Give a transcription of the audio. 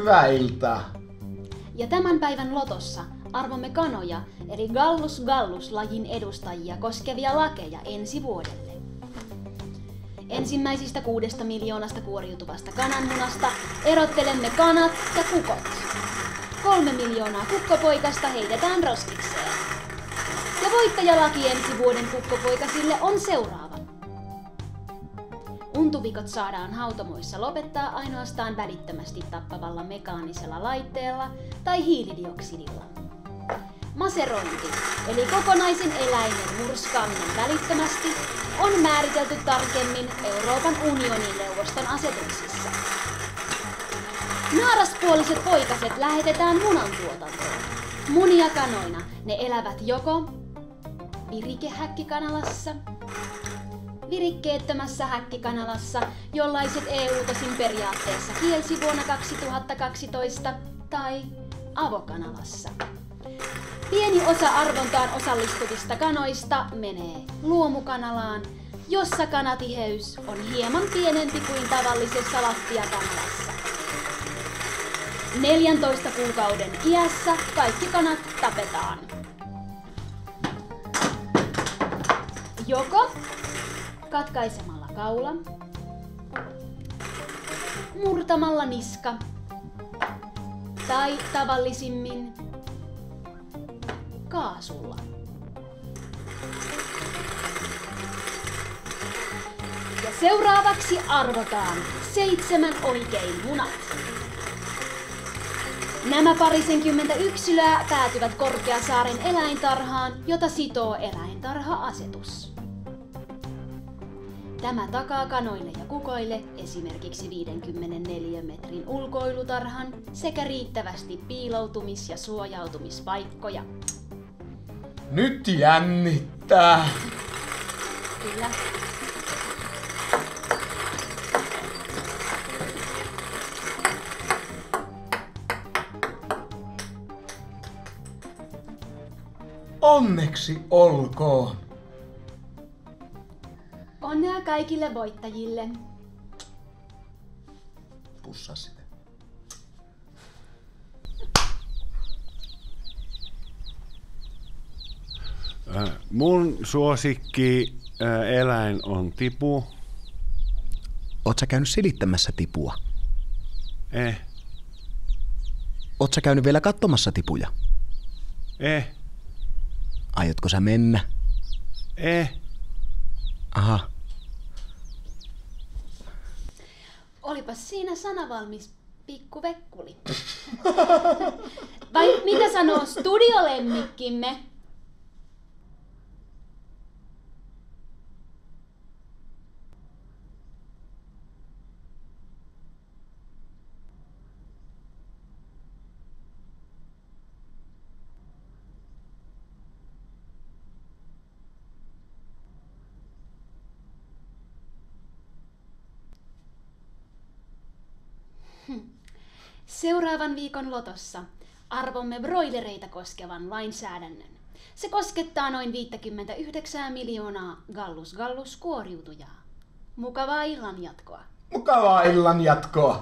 Hyvää iltaa. Ja tämän päivän lotossa arvomme kanoja, eli Gallus Gallus-lajin edustajia koskevia lakeja ensi vuodelle. Ensimmäisistä 6 miljoonasta kuoriutuvasta kananmunasta erottelemme kanat ja kukot. 3 miljoonaa kukkopoikasta heitetään roskikseen. Ja voittajalaki ensi vuoden kukkopoikasille on seuraava. Untuvikot saadaan hautomoissa lopettaa ainoastaan välittömästi tappavalla mekaanisella laitteella tai hiilidioksidilla. Maserointi, eli kokonaisen eläimen murskaaminen välittömästi, on määritelty tarkemmin Euroopan unionin neuvoston asetuksissa. Naaraspuoliset poikaset lähetetään munantuotantoon. Munia kanoina ne elävät joko virikehäkkikanalassa, virikkeettömässä häkkikanalassa, jollaiset EU tosin periaatteessa kielsi vuonna 2012, tai avokanalassa. Pieni osa arvontaan osallistuvista kanoista menee luomukanalaan, jossa kanatiheys on hieman pienempi kuin tavallisessa lattiakanalassa. 14 kuukauden iässä kaikki kanat tapetaan. Joko katkaisemalla kaula, murtamalla niska tai tavallisimmin kaasulla. Ja seuraavaksi arvotaan 7 oikein munat. Nämä parisenkymmentä yksilöä päätyvät Korkeasaaren eläintarhaan, jota sitoo eläintarha-asetus. Tämä takaa kanoille ja kukoille esimerkiksi 54 metrin ulkoilutarhan sekä riittävästi piiloutumis- ja suojautumispaikkoja. Nyt jännittää. Kyllä. Onneksi olkoon. Onnea kaikille voittajille. Pussaa sitä. Mun suosikki eläin on tipu. Oot sä käynyt silittämässä tipua? Oot sä käynyt vielä katsomassa tipuja? Aiotko sä mennä? Aha. Olipas siinä sanavalmis pikku vekkuli. Vai mitä sanoo studiolemmikkimme? Seuraavan viikon lotossa arvomme broilereita koskevan lainsäädännön. Se koskettaa noin 59 miljoonaa Gallus Gallus -kuoriutujaa. Mukavaa illan jatkoa. Mukavaa illan jatkoa.